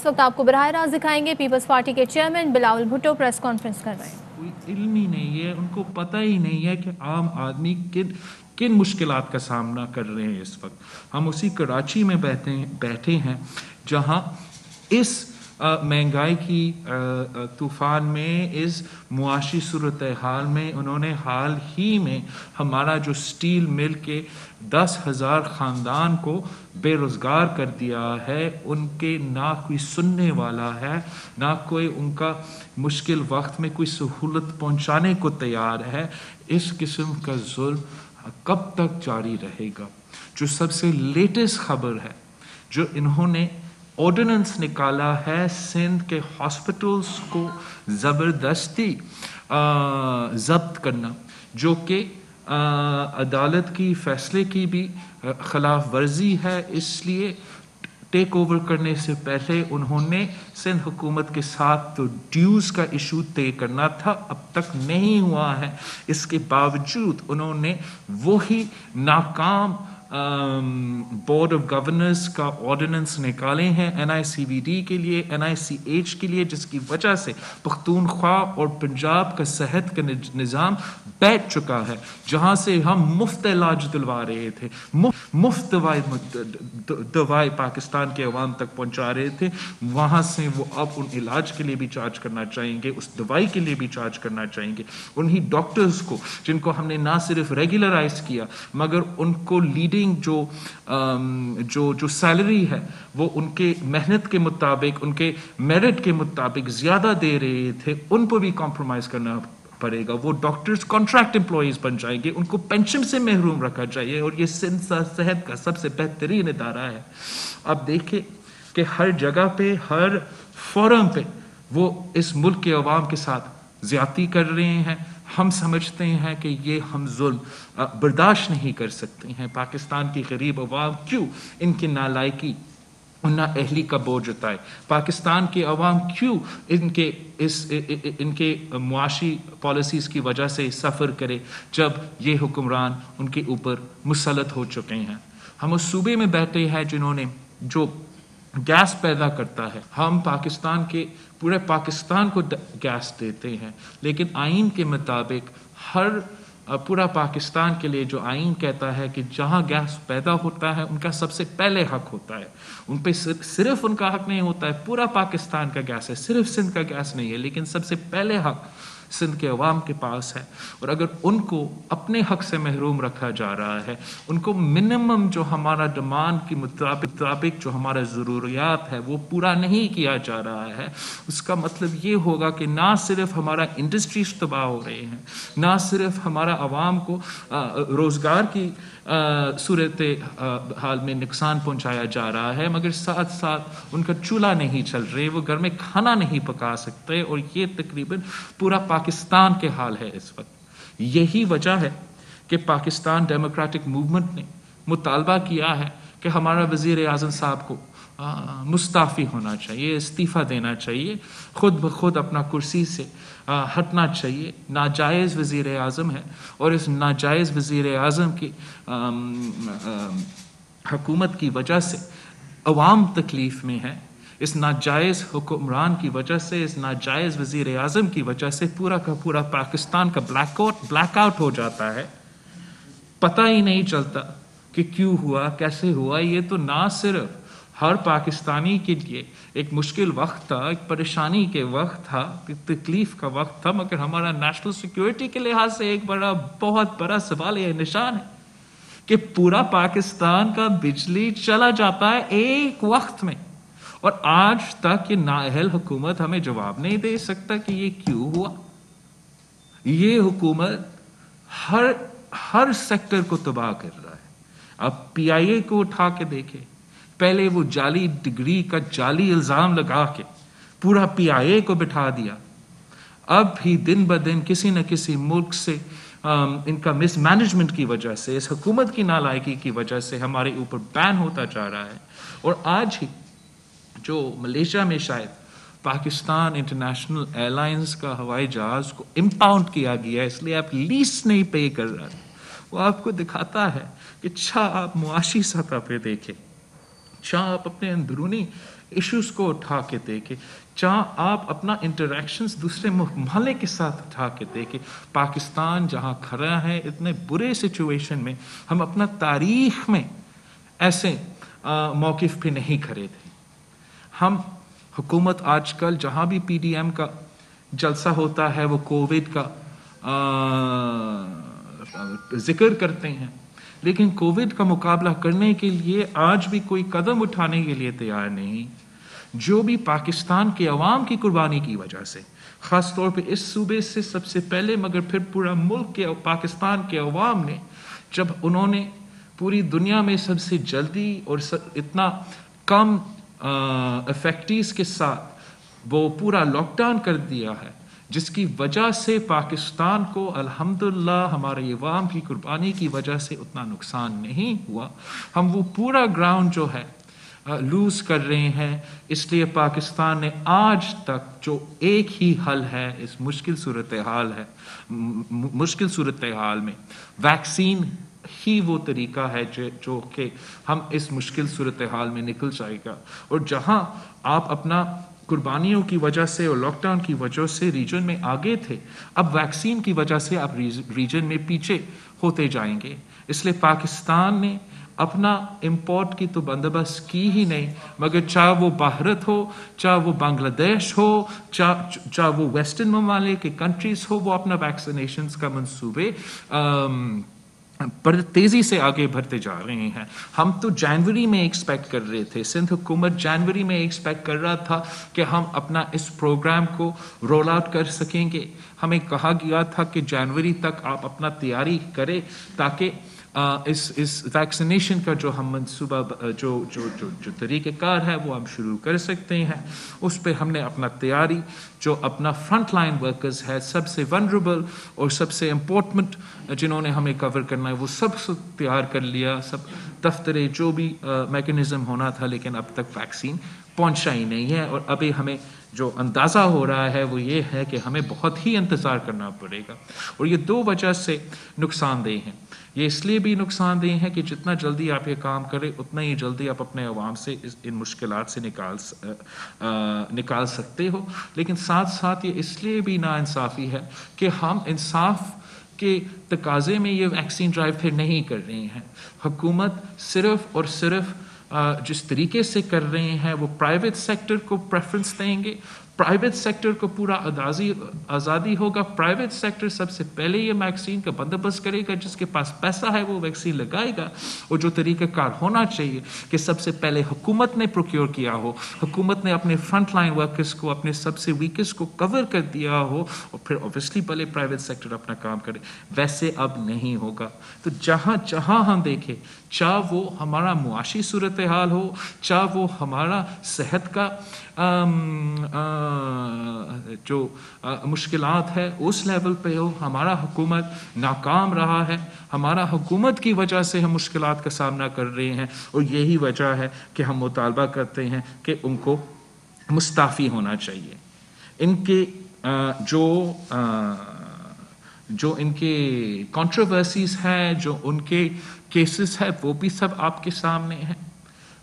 اس وقت آپ کو براہ راست دکھائیں گے پیپلز پارٹی کے chairman Bilawal Bhutto press conference کر رہے ہیں. کوئی علم ہی نہیں ہے، ان کو پتہ ہی نہیں ہے کہ عام آدمی کن مشکلات کا سامنا کر رہے ہیں اس وقت. ہم اسی کراچی میں بیٹھے ہیں جہاں اس مہنگائی کی طوفان میں، اس معاشی صورتحال میں انہوں نے حال ہی میں ہمارا جو سٹیل مل کے 10,000 خاندان کو بے روزگار کر دیا ہے. ان کے نہ کوئی سننے والا ہے، نہ کوئی ان کا مشکل وقت میں کوئی سہولت پہنچانے کو تیار ہے. اس قسم کا ظلم کب تک جاری رہے گا؟ جو سب سے لیٹسٹ خبر ہے، جو انہوں نے آرڈیننس نکالا ہے سندھ کے ہاسپٹلس کو زبردستی ضبط کرنا، جو کہ عدالت کی فیصلے کی بھی خلاف ورزی ہے. اس لیے ٹیک اوور کرنے سے پہلے انہوں نے سندھ حکومت کے ساتھ تو ڈیوز کا ایشو طے کرنا تھا، اب تک نہیں ہوا ہے. اس کے باوجود انہوں نے وہی ناکام بورڈ آف گورنرز کا آرڈیننس نکالے ہیں NICVD کے لیے، NICH کے لیے، جس کی وجہ سے پختونخوا اور پنجاب کا صحت کا نظام بیٹھ چکا ہے. جہاں سے ہم مفت علاج دلوا رہے تھے، مفت دوائی پاکستان کے عوام تک پہنچا رہے تھے، وہاں سے وہ اب ان علاج کے لیے بھی چارج کرنا چاہیں گے، اس دوائی کے لیے بھی چارج کرنا چاہیں گے. انہی ڈاکٹرز کو جن کو ہم نے نہ صرف ریگولرائز کیا مگر ان کو لیڈنگ جو سیلری ہے وہ ان کے محنت کے مطابق، ان کے میرٹ کے مطابق زیادہ دے رہے تھے، ان پر بھی کمپرومائز کرنا پڑے گا. وہ ڈاکٹرز کانٹریکٹ امپلائیز بن جائیں گے، ان کو پینشن سے محروم رکھا چاہیے. اور یہ سندھ صحت کا سب سے بہترین ادارہ ہے. اب دیکھیں کہ ہر جگہ پہ، ہر فورم پہ وہ اس ملک کے عوام کے ساتھ زیادتی کر رہے ہیں. ہم سمجھتے ہیں کہ یہ ہم ظلم برداشت نہیں کر سکتے ہیں. پاکستان کی غریب عوام کیوں ان کی نالائکی اور نااہلی کا بوجھ اٹھائے؟ پاکستان کے عوام کیوں ان کے معاشی پالیسیز کی وجہ سے سفر کرے جب یہ حکمران ان کے اوپر مسلط ہو چکے ہیں؟ ہم اس صوبے میں بیٹھے ہیں جو گیس پیدا کرتا ہے. ہم پاکستان کے پورے پاکستان کو گیس دیتے ہیں، لیکن آئین کے مطابق پورا پاکستان کے لیے جو آئین کہتا ہے کہ جہاں گیس پیدا ہوتا ہے ان کا سب سے پہلے حق ہوتا ہے. ان پہ صرف ان کا حق نہیں ہوتا ہے، پورا پاکستان کا گیس ہے، صرف سندھ کا گیس نہیں ہے، لیکن سب سے پہلے حق سندھ کے عوام کے پاس ہے. اور اگر ان کو اپنے حق سے محروم رکھا جا رہا ہے، ان کو منیمم جو ہمارا ڈیمانڈ کے مطابق جو ہمارا ضروریات ہے وہ پورا نہیں کیا جا رہا ہے، اس کا مطلب یہ ہوگا کہ نہ صرف ہمارا انڈسٹریز تباہ ہو رہے ہیں، نہ صرف ہمارا عوام کو روزگار کی صورت حال میں نقصان پہنچایا جا رہا ہے، مگر ساتھ ساتھ ان کا چولہا نہیں چل رہے، وہ گھر میں کھانا نہیں پکا سکتے. اور یہ تقریباً پورا پاکستان کے حال ہے اس وقت. یہی وجہ ہے کہ پاکستان ڈیموکریٹک موومنٹ نے مطالبہ کیا ہے کہ ہمارا وزیر اعظم صاحب کو مستعفی ہونا چاہیے، استعفیٰ دینا چاہیے، خود بخود اپنا کرسی سے ہٹنا چاہیے. ناجائز وزیر اعظم ہے اور اس ناجائز وزیر اعظم کی حکومت کی وجہ سے عوام تکلیف میں ہے. اس ناجائز حکمران کی وجہ سے، اس ناجائز وزیر اعظم کی وجہ سے پورا کا پورا پاکستان کا بلیک آؤٹ ہو جاتا ہے. پتہ ہی نہیں چلتا کہ کیوں ہوا، کیسے ہوا. یہ تو نہ صرف ہر پاکستانی کے لیے ایک مشکل وقت تھا، ایک پریشانی کے وقت تھا، ایک تکلیف کا وقت تھا، مگر ہمارا نیشنل سیکیورٹی کے لحاظ سے ایک بہت بڑا سوال یہ نشان ہے کہ پورا پاکستان کا بجلی چلا جاتا ہے ایک وقت میں، اور آج تک یہ نااہل حکومت ہمیں جواب نہیں دے سکتا کہ یہ کیوں ہوا. یہ حکومت ہر سیکٹر کو تباہ کر رہا ہے. اب PIA کو اٹھا کے دیکھیں، پہلے وہ جعلی ڈگری کا جعلی الزام لگا کے پورا PIA کو بٹھا دیا. اب بھی دن بدن کسی نہ کسی ملک سے ان کا مس مینجمنٹ کی وجہ سے، اس حکومت کی نالائکی کی وجہ سے ہمارے اوپر بین ہوتا جا رہا ہے. اور آج ہی جو ملیشیا میں شاید پاکستان انٹرنیشنل ایئر لائنز کا ہوائی جہاز کو امپاؤنڈ کیا گیا، اس لیے آپ لیس نہیں پے کر رہا، وہ آپ کو دکھاتا ہے کہ آپ معاشی سطح پہ دیکھیں، آپ اپنے اندرونی ایشوز کو اٹھا کے دیکھیں، جہاں آپ اپنا انٹریکشنز دوسرے ممالک کے ساتھ اٹھا کے دیکھیں. پاکستان جہاں کھڑا ہے اتنے برے سچویشن میں، ہم اپنا تاریخ میں ایسے موقف پہ نہیں کھڑے تھے. ہم حکومت آج کل جہاں بھی پی ڈی ایم کا جلسہ ہوتا ہے وہ کووڈ کا ذکر کرتے ہیں، لیکن کووڈ کا مقابلہ کرنے کے لیے آج بھی کوئی قدم اٹھانے کے لیے تیار نہیں. جو بھی پاکستان کے عوام کی قربانی کی وجہ سے، خاص طور پہ اس صوبے سے سب سے پہلے مگر پھر پورا ملک کے پاکستان کے عوام نے، جب انہوں نے پوری دنیا میں سب سے جلدی اور اتنا کم افیکٹیز کے ساتھ وہ پورا لاک ڈاؤن کر دیا ہے، جس کی وجہ سے پاکستان کو الحمدللہ ہمارے عوام کی قربانی کی وجہ سے اتنا نقصان نہیں ہوا. ہم وہ پورا گراؤنڈ جو ہے لوز کر رہے ہیں. اس لیے پاکستان نے آج تک جو ایک ہی حل ہے اس مشکل صورتحال میں، ویکسین ہی وہ طریقہ ہے جو کہ ہم اس مشکل صورتحال میں نکل جائے گا. اور جہاں آپ اپنا قربانیوں کی وجہ سے اور لاک ڈاؤن کی وجہ سے ریجن میں آگے تھے، اب ویکسین کی وجہ سے آپ ریجن میں پیچھے ہوتے جائیں گے. اس لیے پاکستان نے اپنا امپورٹ کی تو بندوبست کی ہی نہیں، مگر چاہے وہ بھارت ہو، چاہے وہ بنگلہ دیش ہو، چاہے وہ ویسٹرن ممالک کے کنٹریز ہو، وہ اپنا ویکسینیشنز کا منصوبے پر تیزی سے آگے بڑھتے جا رہے ہیں. ہم تو جنوری میں ایکسپیکٹ کر رہے تھے، سندھ حکومت جنوری میں ایکسپیکٹ کر رہا تھا کہ ہم اپنا اس پروگرام کو رول آؤٹ کر سکیں گے. ہمیں کہا گیا تھا کہ جنوری تک آپ اپنا تیاری کریں تاکہ اس ویکسینیشن کا جو ہم منصوبہ جو طریقہ کار ہے وہ ہم شروع کر سکتے ہیں. اس پہ ہم نے اپنا تیاری، جو اپنا فرنٹ لائن ورکرز ہے، سب سے ونربل اور سب سے امپورٹنٹ جنہوں نے ہمیں کور کرنا ہے، وہ سب تیار کر لیا، سب دفتریں جو بھی میکنزم ہونا تھا. لیکن اب تک ویکسین پہنچا ہی نہیں ہے، اور ابھی ہمیں جو اندازہ ہو رہا ہے وہ یہ ہے کہ ہمیں بہت ہی انتظار کرنا پڑے گا. اور یہ دو وجہ سے نقصان دہ ہیں. یہ اس لیے بھی نقصان دہ ہے کہ جتنا جلدی آپ یہ کام کریں اتنا ہی جلدی آپ اپنے عوام سے ان مشکلات سے نکال سکتے ہو. لیکن ساتھ ساتھ یہ اس لیے بھی ناانصافی ہے کہ ہم انصاف کے تقاضے میں یہ ویکسین ڈرائیو پھر نہیں کر رہے ہیں. حکومت صرف اور صرف جس طریقے سے کر رہے ہیں وہ پرائیویٹ سیکٹر کو پریفرنس دیں گے. پرائیویٹ سیکٹر کو پورا آزادی ہوگا. پرائیویٹ سیکٹر سب سے پہلے یہ ویکسین کا بندوبست کرے گا. جس کے پاس پیسہ ہے وہ ویکسین لگائے گا. اور جو طریقہ کار ہونا چاہیے کہ سب سے پہلے حکومت نے پروکیور کیا ہو، حکومت نے اپنے فرنٹ لائن ورکرز کو، اپنے سب سے ویکسٹ کو کور کر دیا ہو، اور پھر اوبیسلی پہلے پرائیویٹ سیکٹر اپنا کام کرے. ویسے اب نہیں ہوگا. تو جہاں ہم دیکھیں، چاہے وہ ہمارا معاشی صورتحال ہو، چاہے وہ ہمارا صحت کا جو مشکلات ہے اس لیول پہ ہو، ہمارا حکومت ناکام رہا ہے. ہمارا حکومت کی وجہ سے ہم مشکلات کا سامنا کر رہے ہیں، اور یہی وجہ ہے کہ ہم مطالبہ کرتے ہیں کہ ان کو مستعفی ہونا چاہیے. ان کے جو ان کے کنٹروورسیز ہیں، جو ان کے کیسز ہیں، وہ بھی سب آپ کے سامنے ہیں.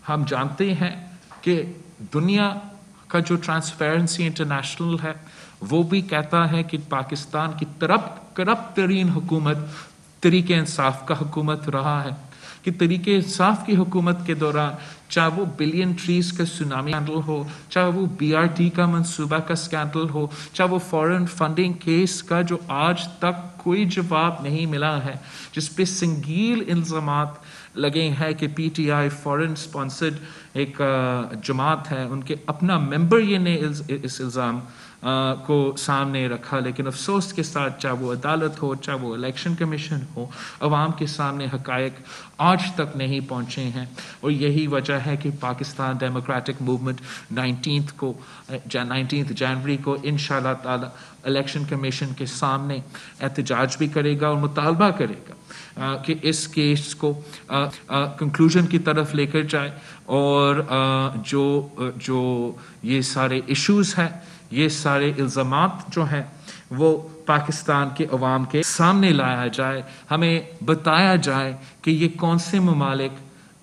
ہم جانتے ہیں کہ دنیا کا جو ٹرانسپیرنسی انٹرنیشنل ہے وہ بھی کہتا ہے کہ پاکستان کی کرپٹ ترین حکومت طریقہ انصاف کا حکومت رہا ہے. کہ طریقہ انصاف کی حکومت کے دوران، چاہے وہ بلین ٹریز کا سونامی اسکینڈل ہو، چاہے وہ BRT کا منصوبہ کا اسکینڈل ہو، چاہے وہ فورن فنڈنگ کیس کا جو آج تک کوئی جواب نہیں ملا ہے، جس پہ سنگین الزامات لگے ہیں کہ PTI فورن سپانسرڈ ایک جماعت ہے، ان کے اپنا ممبر یہ نے اس الزام کو سامنے رکھا. لیکن افسوس کے ساتھ چاہے وہ عدالت ہو، چاہے وہ الیکشن کمیشن ہو، عوام کے سامنے حقائق آج تک نہیں پہنچے ہیں. اور یہی وجہ ہے کہ پاکستان ڈیموکریٹک موومنٹ 19 جنوری کو انشاءاللہ تعالی الیکشن کمیشن کے سامنے احتجاج بھی کرے گا اور مطالبہ کرے گا کہ اس کیس کو کنکلوژن کی طرف لے کر جائے، اور جو یہ سارے ایشوز ہیں، یہ سارے الزامات جو ہیں وہ پاکستان کے عوام کے سامنے لایا جائے. ہمیں بتایا جائے کہ یہ کون سے ممالک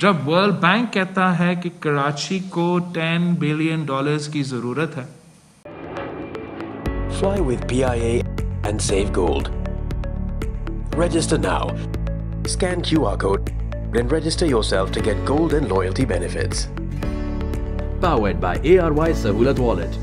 جب ورلڈ بینک کہتا ہے کہ کراچی کو $10 بلین کی ضرورت ہے. Fly with PIA and save gold. Register now. Scan QR code and register yourself to get gold and loyalty benefits. Powered by ARY Sahulat Wallet.